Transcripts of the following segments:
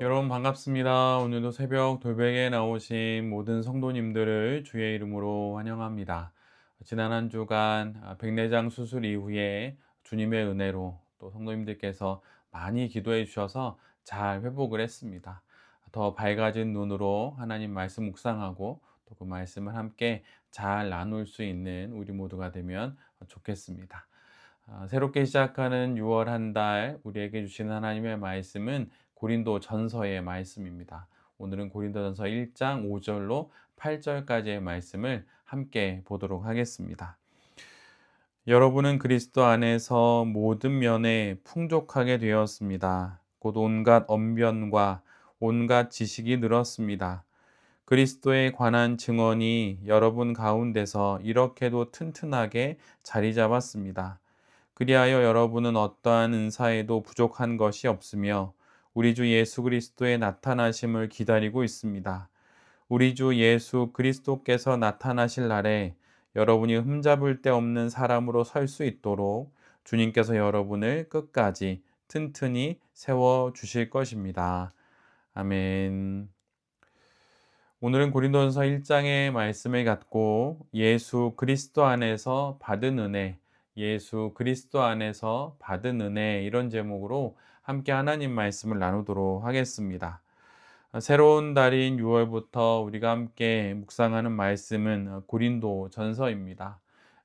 여러분 반갑습니다. 오늘도 새벽 돌베개에 나오신 모든 성도님들을 주의 이름으로 환영합니다. 지난 한 주간 백내장 수술 이후에 주님의 은혜로 또 성도님들께서 많이 기도해 주셔서 잘 회복을 했습니다. 더 밝아진 눈으로 하나님 말씀 묵상하고 또 그 말씀을 함께 잘 나눌 수 있는 우리 모두가 되면 좋겠습니다. 새롭게 시작하는 6월 한 달 우리에게 주시는 하나님의 말씀은 고린도 전서의 말씀입니다. 오늘은 고린도 전서 1장 5절로 8절까지의 말씀을 함께 보도록 하겠습니다. 여러분은 그리스도 안에서 모든 면에 풍족하게 되었습니다. 곧 온갖 언변과 온갖 지식이 늘었습니다. 그리스도에 관한 증언이 여러분 가운데서 이렇게도 튼튼하게 자리 잡았습니다. 그리하여 여러분은 어떠한 은사에도 부족한 것이 없으며 우리 주 예수 그리스도의 나타나심을 기다리고 있습니다. 우리 주 예수 그리스도께서 나타나실 날에 여러분이 흠잡을 데 없는 사람으로 설 수 있도록 주님께서 여러분을 끝까지 튼튼히 세워 주실 것입니다. 아멘. 오늘은 고린도전서 1장의 말씀을 갖고 예수 그리스도 안에서 받은 은혜, 예수 그리스도 안에서 받은 은혜 이런 제목으로 함께 하나님 말씀을 나누도록 하겠습니다. 새로운 달인 6월부터 우리가 함께 묵상하는 말씀은 고린도 전서입니다.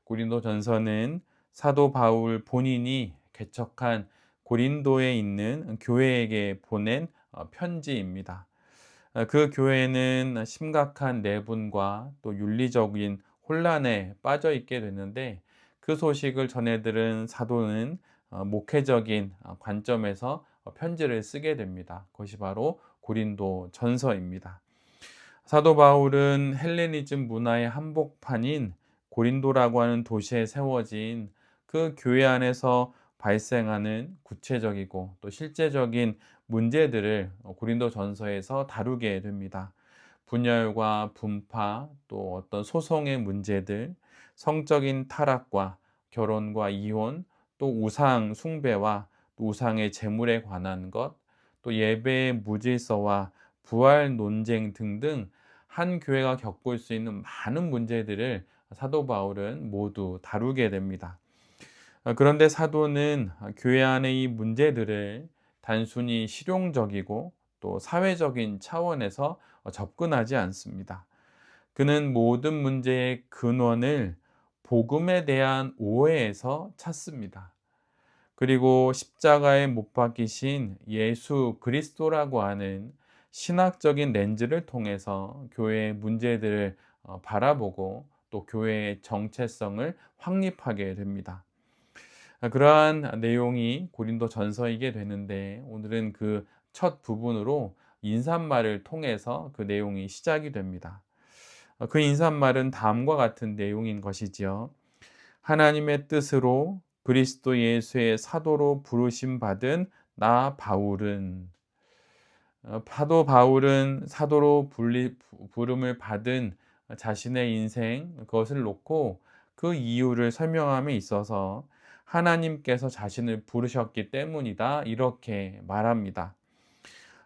고린도 전서는 사도 바울 본인이 개척한 고린도에 있는 교회에게 보낸 편지입니다. 그 교회는 심각한 내분과 또 윤리적인 혼란에 빠져 있게 됐는데 그 소식을 전해들은 사도는 목회적인 관점에서 편지를 쓰게 됩니다. 그것이 바로 고린도 전서입니다. 사도 바울은 헬레니즘 문화의 한복판인 고린도라고 하는 도시에 세워진 그 교회 안에서 발생하는 구체적이고 또 실제적인 문제들을 고린도 전서에서 다루게 됩니다. 분열과 분파, 또 어떤 소송의 문제들, 성적인 타락과 결혼과 이혼, 또 우상 숭배와 또 우상의 제물에 관한 것, 또 예배의 무질서와 부활 논쟁 등등 한 교회가 겪을 수 있는 많은 문제들을 사도 바울은 모두 다루게 됩니다. 그런데 사도는 교회 안의 이 문제들을 단순히 실용적이고 또 사회적인 차원에서 접근하지 않습니다. 그는 모든 문제의 근원을 복음에 대한 오해에서 찾습니다. 그리고 십자가에 못 박히신 예수 그리스도라고 하는 신학적인 렌즈를 통해서 교회의 문제들을 바라보고 또 교회의 정체성을 확립하게 됩니다. 그러한 내용이 고린도 전서이게 되는데 오늘은 그 첫 부분으로 인사말을 통해서 그 내용이 시작이 됩니다. 그 인사말은 다음과 같은 내용인 것이지요. 하나님의 뜻으로 그리스도 예수의 사도로 부르심 받은 나 바울은 사도 바울은 사도로 부름을 받은 자신의 인생 그것을 놓고 그 이유를 설명함에 있어서 하나님께서 자신을 부르셨기 때문이다 이렇게 말합니다.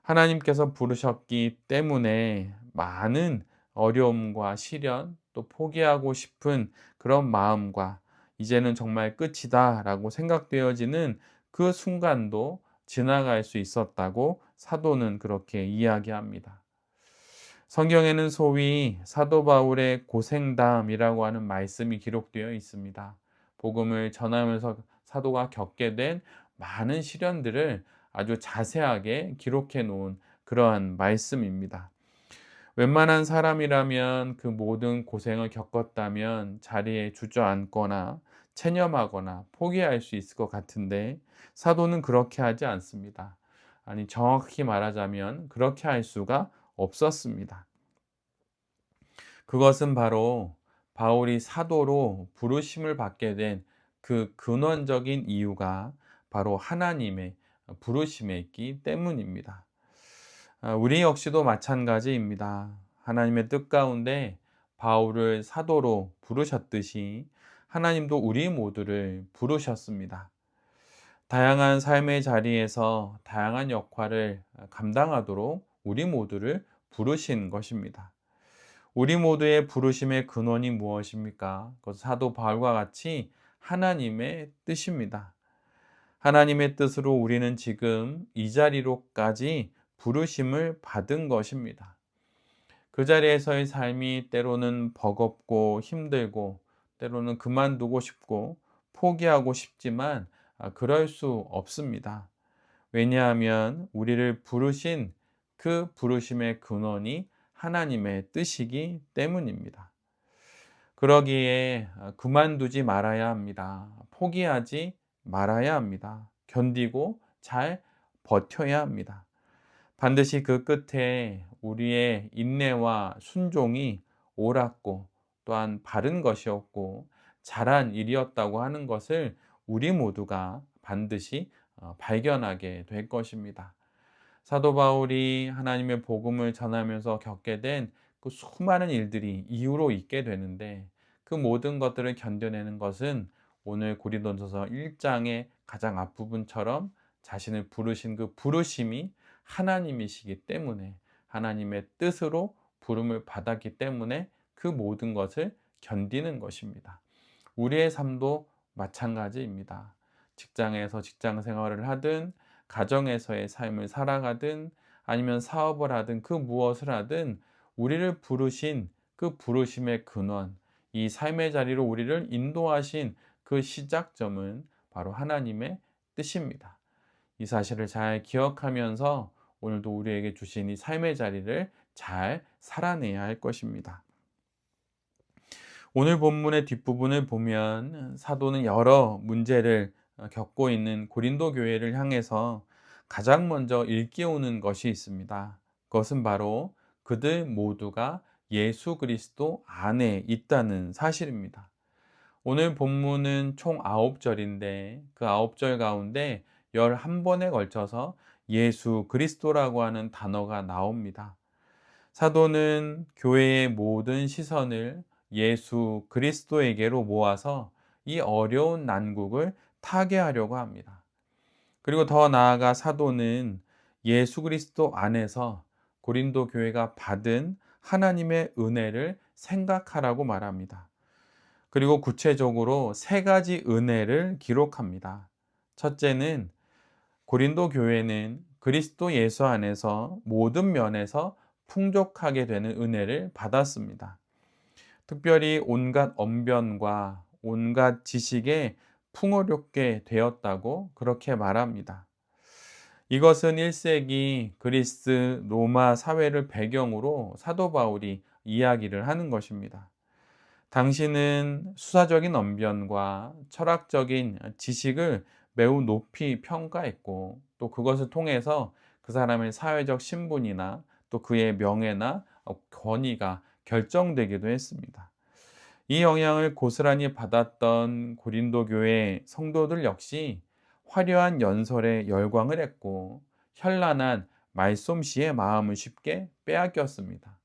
하나님께서 부르셨기 때문에 많은 어려움과 시련 또 포기하고 싶은 그런 마음과 이제는 정말 끝이다 라고 생각되어지는 그 순간도 지나갈 수 있었다고 사도는 그렇게 이야기합니다. 성경에는 소위 사도 바울의 고생담이라고 하는 말씀이 기록되어 있습니다. 복음을 전하면서 사도가 겪게 된 많은 시련들을 아주 자세하게 기록해 놓은 그러한 말씀입니다. 웬만한 사람이라면 그 모든 고생을 겪었다면 자리에 주저앉거나 체념하거나 포기할 수 있을 것 같은데 사도는 그렇게 하지 않습니다. 아니, 정확히 말하자면 그렇게 할 수가 없었습니다. 그것은 바로 바울이 사도로 부르심을 받게 된 그 근원적인 이유가 바로 하나님의 부르심에 있기 때문입니다. 우리 역시도 마찬가지입니다. 하나님의 뜻 가운데 바울을 사도로 부르셨듯이 하나님도 우리 모두를 부르셨습니다. 다양한 삶의 자리에서 다양한 역할을 감당하도록 우리 모두를 부르신 것입니다. 우리 모두의 부르심의 근원이 무엇입니까? 그것은 사도 바울과 같이 하나님의 뜻입니다. 하나님의 뜻으로 우리는 지금 이 자리로까지 부르심을 받은 것입니다. 그 자리에서의 삶이 때로는 버겁고 힘들고 때로는 그만두고 싶고 포기하고 싶지만 그럴 수 없습니다. 왜냐하면 우리를 부르신 그 부르심의 근원이 하나님의 뜻이기 때문입니다. 그러기에 그만두지 말아야 합니다. 포기하지 말아야 합니다. 견디고 잘 버텨야 합니다. 반드시 그 끝에 우리의 인내와 순종이 옳았고 또한 바른 것이었고 잘한 일이었다고 하는 것을 우리 모두가 반드시 발견하게 될 것입니다. 사도 바울이 하나님의 복음을 전하면서 겪게 된 그 수많은 일들이 이유로 있게 되는데 그 모든 것들을 견뎌내는 것은 오늘 고린도전서 1장의 가장 앞부분처럼 자신을 부르신 그 부르심이 하나님이시기 때문에 하나님의 뜻으로 부름을 받았기 때문에 그 모든 것을 견디는 것입니다. 우리의 삶도 마찬가지입니다. 직장에서 직장 생활을 하든 가정에서의 삶을 살아가든 아니면 사업을 하든 그 무엇을 하든 우리를 부르신 그 부르심의 근원, 이 삶의 자리로 우리를 인도하신 그 시작점은 바로 하나님의 뜻입니다. 이 사실을 잘 기억하면서 오늘도 우리에게 주신 이 삶의 자리를 잘 살아내야 할 것입니다. 오늘 본문의 뒷부분을 보면 사도는 여러 문제를 겪고 있는 고린도 교회를 향해서 가장 먼저 일깨우는 것이 있습니다. 그것은 바로 그들 모두가 예수 그리스도 안에 있다는 사실입니다. 오늘 본문은 총 9절인데 그 9절 가운데 11번에 걸쳐서 예수 그리스도라고 하는 단어가 나옵니다. 사도는 교회의 모든 시선을 예수 그리스도에게로 모아서 이 어려운 난국을 타개하려고 합니다. 그리고 더 나아가 사도는 예수 그리스도 안에서 고린도 교회가 받은 하나님의 은혜를 생각하라고 말합니다. 그리고 구체적으로 세 가지 은혜를 기록합니다. 첫째는 고린도 교회는 그리스도 예수 안에서 모든 면에서 풍족하게 되는 은혜를 받았습니다. 특별히 온갖 언변과 온갖 지식에 풍요롭게 되었다고 그렇게 말합니다. 이것은 1세기 그리스 로마 사회를 배경으로 사도 바울이 이야기를 하는 것입니다. 당신은 수사적인 언변과 철학적인 지식을 매우 높이 평가했고 또 그것을 통해서 그 사람의 사회적 신분이나 또 그의 명예나 권위가 결정되기도 했습니다. 이 영향을 고스란히 받았던 고린도 교회 성도들 역시 화려한 연설에 열광을 했고 현란한 말솜씨에 마음을 쉽게 빼앗겼습니다.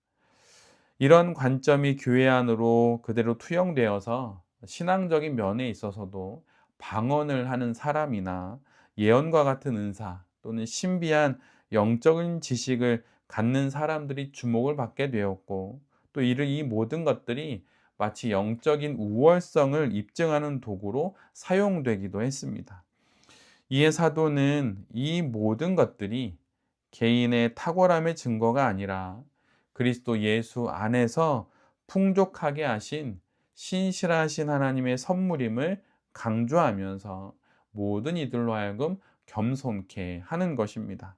이런 관점이 교회 안으로 그대로 투영되어서 신앙적인 면에 있어서도 방언을 하는 사람이나 예언과 같은 은사 또는 신비한 영적인 지식을 갖는 사람들이 주목을 받게 되었고 또 이 모든 것들이 마치 영적인 우월성을 입증하는 도구로 사용되기도 했습니다. 이에 사도는 이 모든 것들이 개인의 탁월함의 증거가 아니라 그리스도 예수 안에서 풍족하게 하신 신실하신 하나님의 선물임을 강조하면서 모든 이들로 하여금 겸손케 하는 것입니다.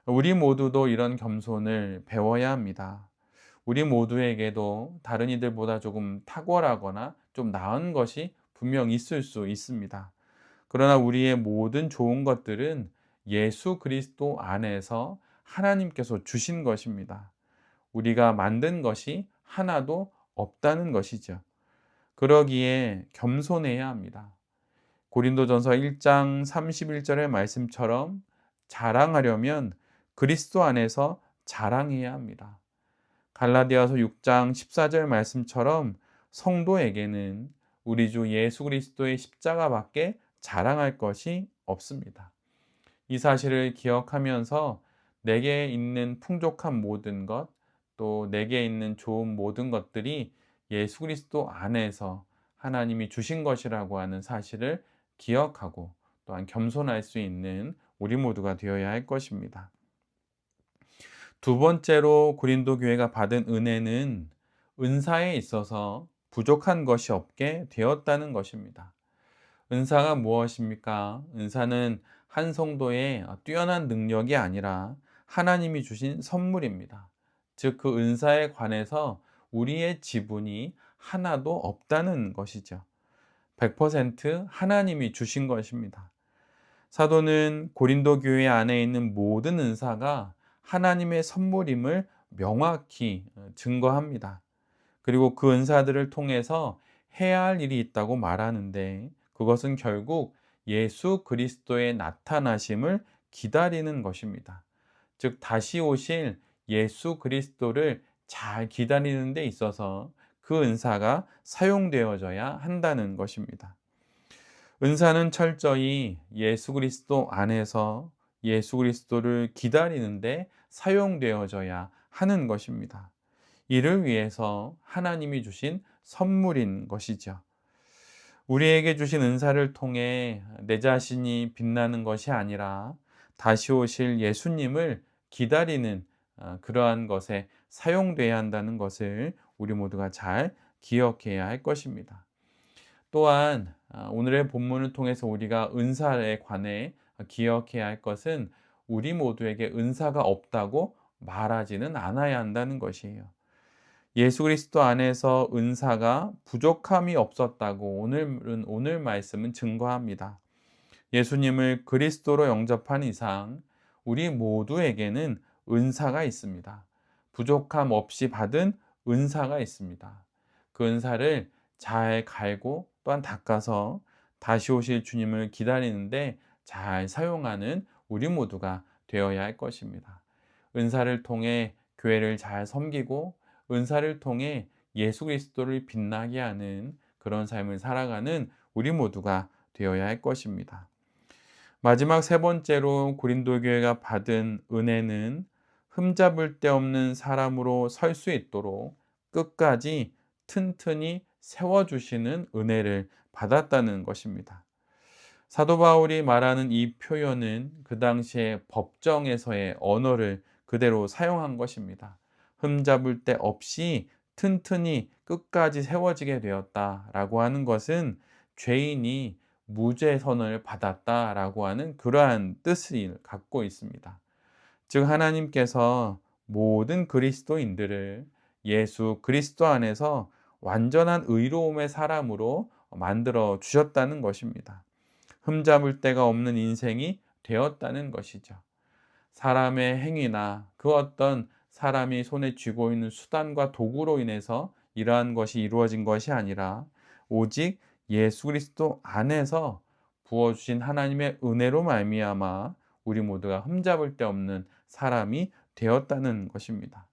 우리 모두도 이런 겸손을 배워야 합니다. 우리 모두에게도 다른 이들보다 조금 탁월하거나 좀 나은 것이 분명 있을 수 있습니다. 그러나 우리의 모든 좋은 것들은 예수 그리스도 안에서 하나님께서 주신 것입니다. 우리가 만든 것이 하나도 없다는 것이죠. 그러기에 겸손해야 합니다. 고린도전서 1장 31절의 말씀처럼 자랑하려면 그리스도 안에서 자랑해야 합니다. 갈라디아서 6장 14절 말씀처럼 성도에게는 우리 주 예수 그리스도의 십자가밖에 자랑할 것이 없습니다. 이 사실을 기억하면서 내게 있는 풍족한 모든 것, 또 내게 있는 좋은 모든 것들이 예수 그리스도 안에서 하나님이 주신 것이라고 하는 사실을 기억하고 또한 겸손할 수 있는 우리 모두가 되어야 할 것입니다. 두 번째로 고린도 교회가 받은 은혜는 은사에 있어서 부족한 것이 없게 되었다는 것입니다. 은사가 무엇입니까? 은사는 한 성도의 뛰어난 능력이 아니라 하나님이 주신 선물입니다. 즉, 그 은사에 관해서 우리의 지분이 하나도 없다는 것이죠. 100% 하나님이 주신 것입니다. 사도는 고린도 교회 안에 있는 모든 은사가 하나님의 선물임을 명확히 증거합니다. 그리고 그 은사들을 통해서 해야 할 일이 있다고 말하는데, 그것은 결국 예수 그리스도의 나타나심을 기다리는 것입니다. 즉, 다시 오실 예수 그리스도를 잘 기다리는 데 있어서 그 은사가 사용되어져야 한다는 것입니다. 은사는 철저히 예수 그리스도 안에서 예수 그리스도를 기다리는데 사용되어져야 하는 것입니다. 이를 위해서 하나님이 주신 선물인 것이죠. 우리에게 주신 은사를 통해 내 자신이 빛나는 것이 아니라 다시 오실 예수님을 기다리는 그러한 것에 사용돼야 한다는 것을 우리 모두가 잘 기억해야 할 것입니다. 또한 오늘의 본문을 통해서 우리가 은사에 관해 기억해야 할 것은 우리 모두에게 은사가 없다고 말하지는 않아야 한다는 것이에요. 예수 그리스도 안에서 은사가 부족함이 없었다고 오늘 말씀은 증거합니다. 예수님을 그리스도로 영접한 이상 우리 모두에게는 은사가 있습니다. 부족함 없이 받은 은사가 있습니다. 그 은사를 잘 갈고 또한 닦아서 다시 오실 주님을 기다리는데 잘 사용하는 우리 모두가 되어야 할 것입니다. 은사를 통해 교회를 잘 섬기고 은사를 통해 예수 그리스도를 빛나게 하는 그런 삶을 살아가는 우리 모두가 되어야 할 것입니다. 마지막 세 번째로 고린도 교회가 받은 은혜는 흠잡을 데 없는 사람으로 설 수 있도록 끝까지 튼튼히 세워주시는 은혜를 받았다는 것입니다. 사도 바울이 말하는 이 표현은 그 당시에 법정에서의 언어를 그대로 사용한 것입니다. 흠잡을 데 없이 튼튼히 끝까지 세워지게 되었다라고 하는 것은 죄인이 무죄 선언을 받았다라고 하는 그러한 뜻을 갖고 있습니다. 즉, 하나님께서 모든 그리스도인들을 예수 그리스도 안에서 완전한 의로움의 사람으로 만들어 주셨다는 것입니다. 흠잡을 데가 없는 인생이 되었다는 것이죠. 사람의 행위나 그 어떤 사람이 손에 쥐고 있는 수단과 도구로 인해서 이러한 것이 이루어진 것이 아니라 오직 예수 그리스도 안에서 부어주신 하나님의 은혜로 말미암아 우리 모두가 흠잡을 데 없는 사람이 되었다는 것입니다.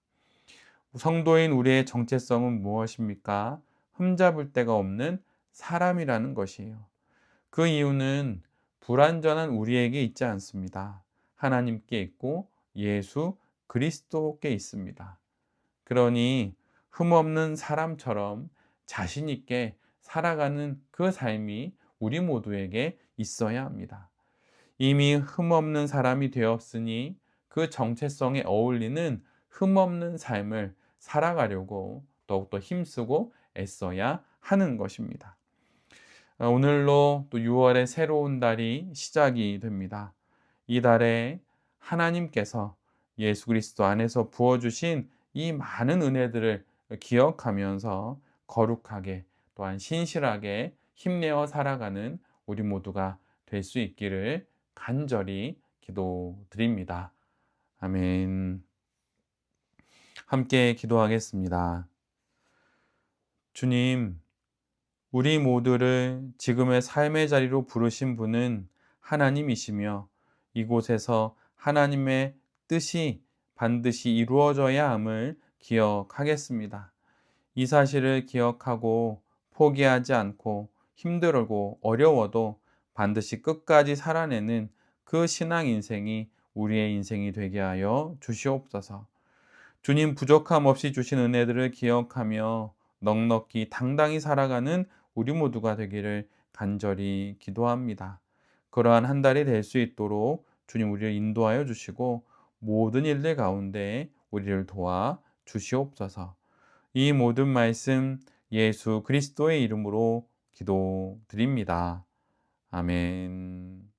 성도인 우리의 정체성은 무엇입니까? 흠잡을 데가 없는 사람이라는 것이에요. 그 이유는 불완전한 우리에게 있지 않습니다. 하나님께 있고 예수 그리스도께 있습니다. 그러니 흠없는 사람처럼 자신 있게 살아가는 그 삶이 우리 모두에게 있어야 합니다. 이미 흠없는 사람이 되었으니 그 정체성에 어울리는 흠없는 삶을 살아가려고 더욱더 힘쓰고 애써야 하는 것입니다. 오늘로 또 6월의 새로운 달이 시작이 됩니다. 이 달에 하나님께서 예수 그리스도 안에서 부어주신 이 많은 은혜들을 기억하면서 거룩하게 또한 신실하게 힘내어 살아가는 우리 모두가 될 수 있기를 간절히 기도드립니다. 아멘. 함께 기도하겠습니다. 주님, 우리 모두를 지금의 삶의 자리로 부르신 분은 하나님이시며 이곳에서 하나님의 뜻이 반드시 이루어져야 함을 기억하겠습니다. 이 사실을 기억하고 포기하지 않고 힘들고 어려워도 반드시 끝까지 살아내는 그 신앙 인생이 우리의 인생이 되게 하여 주시옵소서. 주님 부족함 없이 주신 은혜들을 기억하며 넉넉히 당당히 살아가는 우리 모두가 되기를 간절히 기도합니다. 그러한 한 달이 될 수 있도록 주님 우리를 인도하여 주시고 모든 일들 가운데 우리를 도와 주시옵소서. 이 모든 말씀 예수 그리스도의 이름으로 기도드립니다. 아멘.